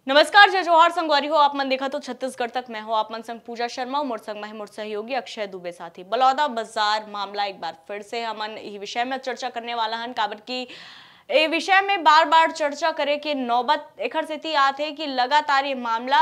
नमस्कार, जय जोहार संगवारी हो। आप मन देखा तो छत्तीसगढ़ तक मैं हो आप मन संग पूजा शर्मा, मोर संग मोर सहयोगी अक्षय दुबे साथी। बलौदा बाजार मामला एक बार फिर से हमन यही विषय में चर्चा करने वाला हन, काबर की ए विषय में बार बार चर्चा करे के नौबत एखर सेती आथे कि लगातार ये मामला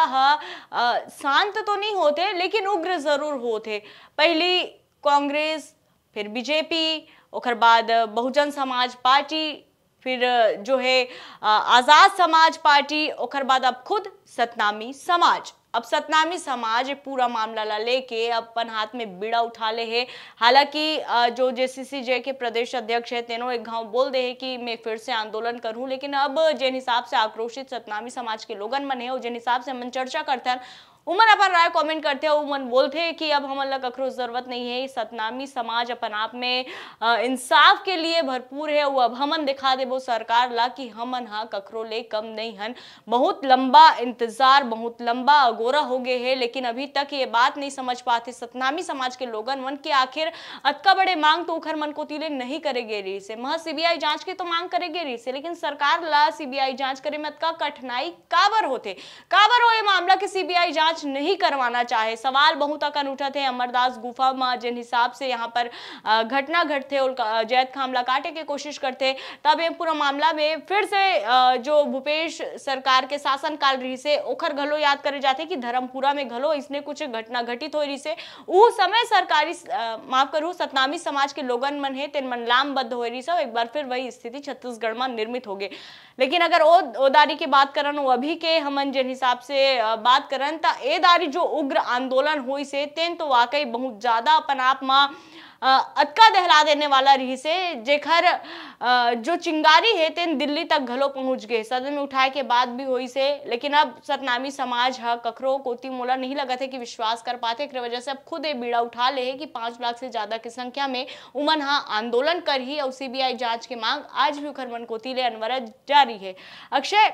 शांत तो नहीं होते लेकिन उग्र जरूर होते। पहली कांग्रेस, फिर बीजेपी, ओकर बाद बहुजन समाज पार्टी, फिर जो है आजाद समाज पार्टी, ओकर बाद अब खुद सतनामी समाज। अब सतनामी समाज पूरा मामला ला लेके अपन हाथ में बीड़ा उठा ले है। हालांकि जो जेसीसीजे के प्रदेश अध्यक्ष है तेनो एक घाव बोल दे है कि मैं फिर से आंदोलन करूं, लेकिन अब जिन हिसाब से आक्रोशित सतनामी समाज के लोगन मन है और जिन हिसाब से हम चर्चा करते हैं उमन अपन राय कमेंट करते हैं, उमन बोलते हैं कि अब हमन ला ककरो जरूरत नहीं है। सतनामी समाज अपन आप में इंसाफ के लिए भरपूर है। वो अब हमन दिखा देबो सरकार ला कि हमन हा ककरो ले कम नहीं हन। बहुत लंबा इंतजार, बहुत लंबा अगोरा हो गए है, लेकिन अभी तक ये बात नहीं समझ पाते सतनामी समाज के लोगन मन के आखिर अतका बड़े मांग तो उखर मन को तिले नहीं करेगे रही से। मह सीबीआई जांच की तो मांग करेगे रही से, लेकिन सरकार ला सीबीआई जांच करे में अतका कठिनाई काबर होते, काबर हो ये मामला के सीबीआई जांच नहीं करवाना चाहे। सवाल बहुत अकन उठा थे। अमरदास गुफा में जिन हिसाब से यहाँ पर घटना घटते और जैत खामला काटे की कोशिश करते, तब ये पूरा मामला में फिर से जो भूपेश सरकार के शासन काल रही से ओखर घलो याद करे जाते कि धर्मपुरा में घलो इसने कुछ घटना घटित हो रही से उ समय सरकारी माफ करू सतनामी समाज के लोगन मन है तेन मन लामबद्ध हो रही से। एक बार फिर वही स्थिति छत्तीसगढ़ में निर्मित हो गए। लेकिन अगर ओदारी की बात करन, वो अभी के हमन जिन हिसाब से बात करन ता ए दारी जो उग्र आंदोलन हुई से तेन तो वाकई बहुत ज्यादा अपन आप में अटका दहला देने वाला रही से, जेखर जो चिंगारी है तेन दिल्ली तक घलो पहुंच गए, सदन में उठाए के बाद भी हुई से। लेकिन अब सतनामी समाज ककरो कोती मोला नहीं लगा थे कि विश्वास कर पाते, एक वजह से अब खुद ये बीड़ा उठा ले है कि 5 लाख से ज्यादा की संख्या में उमन आंदोलन कर ही और सीबीआई जांच की मांग आज भी उखर मन कोती ले अनवरत जारी है। अक्षय,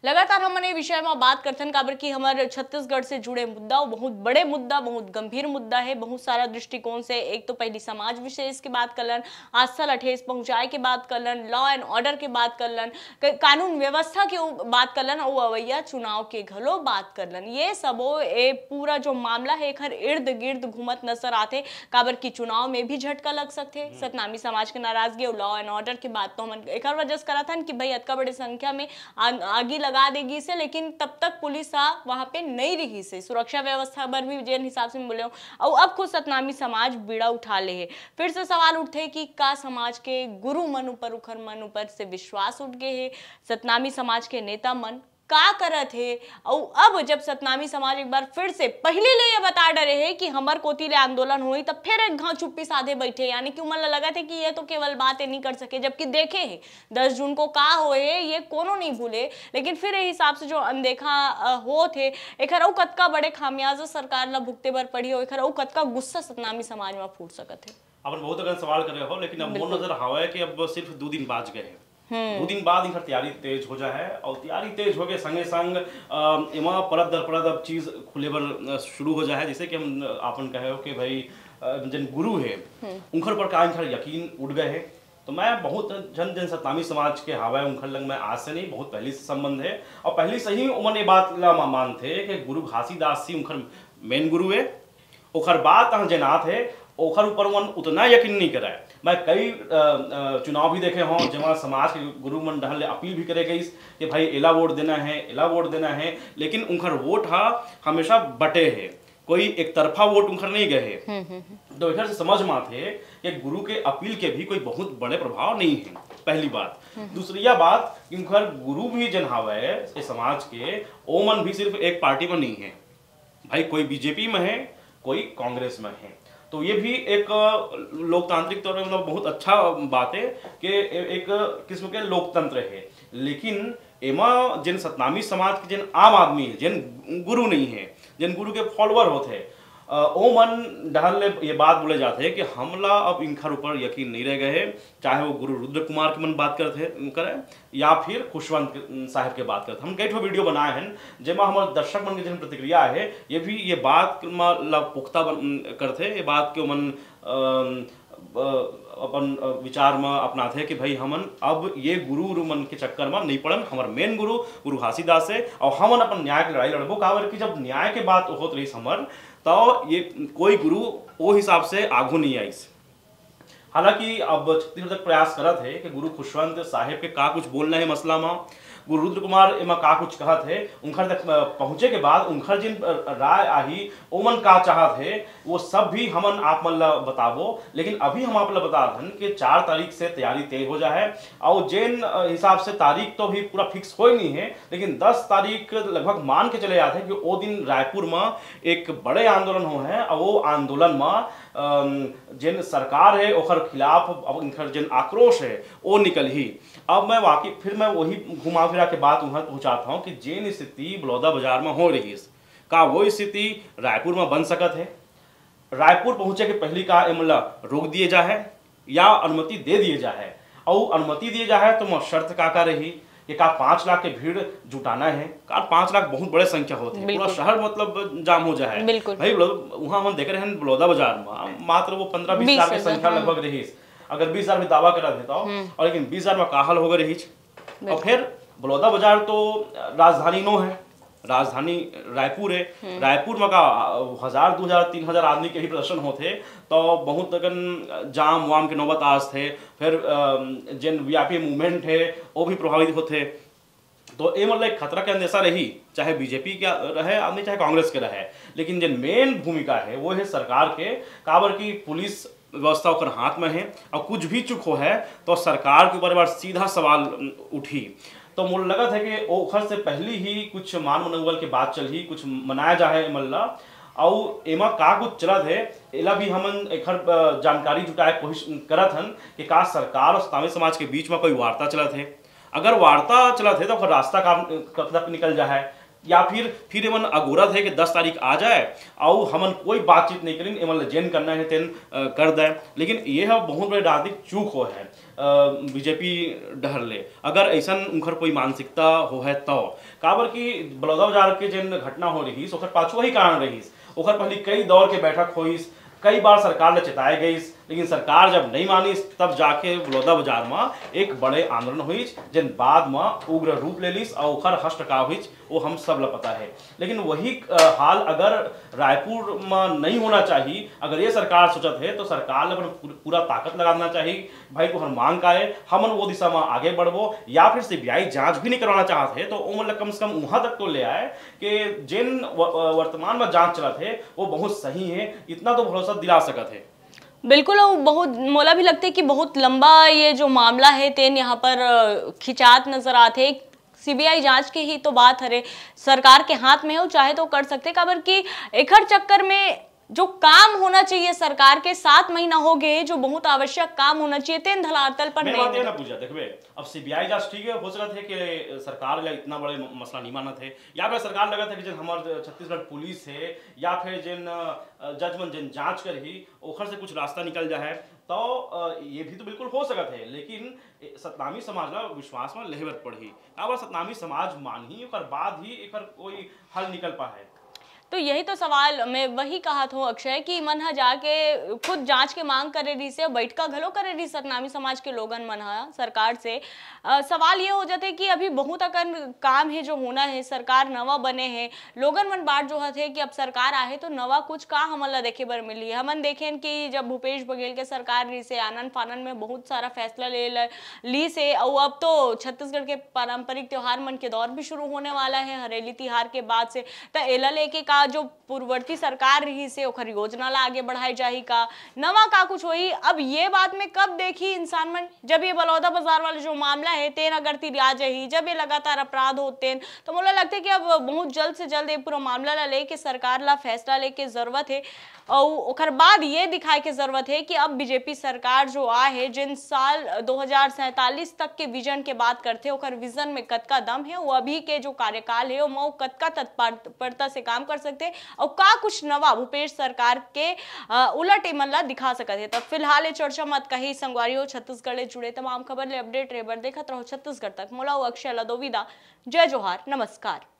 लगातार हमने ये विषय में बात करते हैं काबर की हमारे छत्तीसगढ़ से जुड़े मुद्दा बहुत बड़े मुद्दा, बहुत गंभीर मुद्दा है बहुत सारा दृष्टिकोण से। एक तो पहली समाज विशेष की बात करलन, आस्थल ठेस पहुंचाए के बात करलन, लॉ एंड ऑर्डर के बात करलन, कानून व्यवस्था की बात करलन और अवैया चुनाव के घलो बात करलन। ये सबो ए पूरा जो मामला है एक इर्द गिर्द घूमत नजर आते, काबर की चुनाव में भी झटका लग सकते। सतनामी समाज के नाराजगी और लॉ एंड ऑर्डर की बात तो हम एक वजह से करा था कि भाई अतका बड़ी संख्या में आगे लगा देगी से, लेकिन तब तक पुलिस वहां पे नहीं रही से, सुरक्षा व्यवस्था पर भी जिन हिसाब से बोले और अब खुद सतनामी समाज बीड़ा उठा ले है। फिर से सवाल उठते कि का समाज के गुरु मन ऊपर उखर मन ऊपर से विश्वास उठ गए है, सतनामी समाज के नेता मन का करत है। और अब जब सतनामी समाज एक बार फिर से पहले ले ये बता डरे है कि हमर कोती ले आंदोलन हुई, तब फिर एक घाव चुप्पी साधे बैठे, यानी कि उमन लगा थे कि ये तो केवल बातें नहीं कर सके, जबकि देखे हैं 10 जून को का होए ये कोनो नहीं भूले। लेकिन फिर ये हिसाब से जो अनदेखा हो थे एक कतका बड़े खामियाजा सरकार ला भुगते बर पड़ी हो, एक कतका गुस्सा सतनामी समाज में फूट सकत है। अपन बहुत अगर सवाल कर रहे हो, लेकिन अब मोर नजर हवा है कि अब सिर्फ 2 दिन बाज गए हैं। 2 दिन बाद इधर तैयारी तेज हो जाए और तैयारी तेज हो गए संगे संग एमा परत दर परत अब चीज खुले बर शुरू हो जाए। जैसे कि हम आपन कहे हो कि भाई जन गुरु है उनखर पर का इनखर यकीन उठ गए है। तो मैं बहुत जन सतनामी समाज के हवा उनखर लग में आज से नहीं बहुत पहले से संबंध है और पहले से ही उमन ये बात ला मानते कि गुरु घासीदास जी उनखर मेन गुरु है। ओखर बात जनात है ओखर ऊपर मन उतना यकीन नहीं कराए। मैं कई चुनाव भी देखे हों जहाँ समाज के गुरु मन डहल अपील भी करे गई कि भाई एला वोट देना है, एला वोट देना है, लेकिन उनकर वोट हमेशा बटे है, कोई एक तरफा वोट उनकर नहीं गए है। तो इधर से समझ में आते कि गुरु के अपील के भी कोई बहुत बड़े प्रभाव नहीं है, पहली बात। दूसरी बात उनकर गुरु भी जन हवे इस समाज के ओ मन भी सिर्फ एक पार्टी में नहीं है भाई, कोई बीजेपी में है कोई कांग्रेस में है। तो ये भी एक लोकतांत्रिक तौर पर मतलब बहुत अच्छा बात है कि एक किस्म के लोकतंत्र है। लेकिन एमा जिन सतनामी समाज के जिन आम आदमी है, जिन गुरु नहीं है, जिन गुरु के फॉलोअर होते हैं, ओ मन डहल ये बात बोले जाते हैं कि हमला अब इनखर ऊपर यकीन नहीं रह गए हैं, चाहे वो गुरु रुद्र कुमार की मन बात करें या फिर खुशवंत साहब के बात करते। हम कई ठो वीडियो बनाए हैं जेमा हमारे दर्शक मन के जिन प्रतिक्रिया है ये भी ये बात पुख्ता करते, ये बात के मन अपन विचार में अपनाते कि भाई हमन अब ये गुरु मन के चक्कर में नहीं पड़न। हमार मेन गुरु गुरु घासीदास है और हमन अपन न्याय की लड़ाई लड़बो। काबर कि जब न्याय के बात होत रही हमर तो ये कोई गुरु वो हिसाब से आगू नहीं आईस। हालांकि अब छत्तीसगढ़ तक प्रयास करत है कि गुरु खुशवंत साहेब के का कुछ बोलना है मसला में, गुरु रुद्र कुमार एमा का कुछ कहत है, उनखर तक पहुंचे के बाद उनखर जिन राय आही ओमन का चाहत है वो सब भी हमन आप मन ला बताबो। लेकिन अभी हम आप ला बता दन कि 4 तारीख से तैयारी तेज हो जाए और जिन हिसाब से तारीख तो भी पूरा फिक्स हो ही नहीं है, लेकिन 10 तारीख लगभग मान के चले जाते हैं कि वो दिन रायपुर में एक बड़े आंदोलन हो है और वो आंदोलन में जिन सरकार है ओखर खिलाफ अब इनकर जिन आक्रोश है वो निकल ही। अब मैं वाकई फिर मैं वही घुमा फिरा के बात वहां पहुंचाता हूं कि जिन स्थिति बलौदा बाजार में हो रही है का वो स्थिति रायपुर में बन सकत है। रायपुर पहुंचे के पहली का इमला रोक दिए जाए या अनुमति दे दिए जाए, और अनुमति दिए जाए तो शर्त का रही कि का 5 लाख के भीड़ जुटाना है। का 5 लाख बहुत बड़े संख्या होती है, पूरा शहर मतलब जाम हो जाए भाई। वहां हम देख रहे हैं बलौदा बाजार में मात्र वो 15-20 हजार की संख्या लगभग रही। अगर 20 हजार में दावा करा देता हूँ और लेकिन 20 हजार में काहल हो गए रही। और फिर बलौदा बाजार तो राजधानी नो है, राजधानी रायपुर है। रायपुर में का 1000, 2000, 3000 आदमी के ही प्रदर्शन होते तो बहुत अगन जाम वाम के नौबत आज थे। फिर जिन वीआईपी मूवमेंट है वो भी प्रभावित होते। तो ये मतलब खतरा के अंदेशा रही, चाहे बीजेपी का रहे आदमी चाहे कांग्रेस के रहे। लेकिन जिन मेन भूमिका है वो है सरकार के, काबर की पुलिस व्यवस्था ओकर हाथ में है और कुछ भी चुक हो है तो सरकार के ऊपर एक बार सीधा सवाल उठी। तो मुझे लगा था कि ओखर से पहले ही कुछ मान मनोबल की बात चल ही, कुछ मनाया जाए मल्ला और एमा का कुछ चलत है एला भी हमन एखर जानकारी जुटाए कोशिश करत हन कि का सरकार और सतावी समाज के बीच में कोई वार्ता चलत है। अगर वार्ता चलत है तो रास्ता कब तक निकल जाए, या फिर एमन अगोरत है कि 10 तारीख आ जाए और हमन कोई बातचीत नहीं करें, एमन जेन करना है तेन कर दे। लेकिन ये है बहुत बड़ी राजनीतिक चूक हो है बीजेपी डहर ले। अगर ऐसा उनकर कोई मानसिकता हो है तो काबर की बलौदा बाजार के जिन घटना हो रही ओकर पाछू वही कारण रही। ओकर पहले कई दौर के बैठक हुई, कई बार सरकार ने चेताए गई, लेकिन सरकार जब नहीं मानी तब जाके बलौदा बाजार में एक बड़े आंदोलन हुई जिन बाद में उग्र रूप ले लीस और ओखर हस्त का हुई वो हम सब ला पता है। लेकिन वही हाल अगर रायपुर में नहीं होना चाहिए। अगर ये सरकार सोचत है तो सरकार ने पूरा ताकत लगाना चाहिए भाई को हम मांग का है हमन वो दिशा में आगे बढ़बो, या फिर सीबीआई जांच भी नहीं करवाना चाहते है तो वो मतलब कम से कम वहां तक तो ले आए कि जिन वर्तमान में जांच चलत है वो बहुत सही है, इतना तो भरोसा दिला सकत है। बिल्कुल, और बहुत मोला भी लगता है कि बहुत लंबा ये जो मामला है तेन यहाँ पर खिंचात नजर आते। सीबीआई जांच की ही तो बात हरे सरकार के हाथ में हो, चाहे तो कर सकते काबर की एखर चक्कर में जो काम होना चाहिए सरकार के 7 महीना हो गए, जो बहुत आवश्यक काम होना चाहिए तेन धरातल पर नहीं। ना पूछा देखबे अब सीबीआई जांच ठीक है हो सकता है कि सरकार या इतना बड़े मसला नहीं मानत है, या फिर सरकार लगा था कि जिन हमारे छत्तीसगढ़ पुलिस है या फिर जिन जजमन जिन जांच कर ही ओखर से कुछ रास्ता निकल जाए तो ये भी तो बिल्कुल हो सकता है। लेकिन सतनामी समाज ला विश्वास में लेहवर पड़ी, अब सतनामी समाज मान ही और बाद ही एक कोई हल निकल पाए। तो यही तो सवाल मैं वही कहा था अक्षय कि मन जाके खुद जांच के मांग करे रही से बैठका घलो करे रही सतनामी समाज के लोगन मन सरकार से। सवाल ये हो जाते कि अभी बहुत अकन काम है जो होना है, सरकार नवा बने हैं, लोगन मन बात जो है कि अब सरकार आए तो नवा कुछ का हमला देखे बर मिली है। हमन देखें कि जब भूपेश बघेल के सरकार रही से आनंद फानन में बहुत सारा फैसला ली से, और अब तो छत्तीसगढ़ के पारंपरिक त्योहार मन के दौर भी शुरू होने वाला है हरेली तिहार के बाद से। तो एला लेके का जो पूर्ववर्ती सरकार रही से ओखर योजना ला आगे बढ़ाई जाही का नवा का कुछ होई। अब ये बात में कब देखी इंसान मन जब ये बलौदा बाजार वाला जो मामला है तेन अगर तिरिया जाही, जब ये लगातार अपराध होते तो मुझे लगता है कि अब बहुत जल्द से जल्द ये पूरा मामला ला लेके सरकार ला फैसला लेके जरूरत है। और ओखर बाद ये दिखाए के जरूरत है कि अब बीजेपी सरकार जो आ है जिन साल 2047 तक के विजन के बात करते ओखर विजन में कतका दम है, वो अभी के जो कार्यकाल है वो कतका तत्परता से काम कर सकते हैं और का कुछ नवा भूपेश सरकार के उलट इमला दिखा सकते हैं। तब फिलहाल ये चर्चा मत कही संगवारी हो छत्तीसगढ़ ले जुड़े तमाम खबर ले अपडेट रेबर देखत रहो छत्तीसगढ़ तक। मोला अक्षय लदोविदा, जय जोहार, नमस्कार।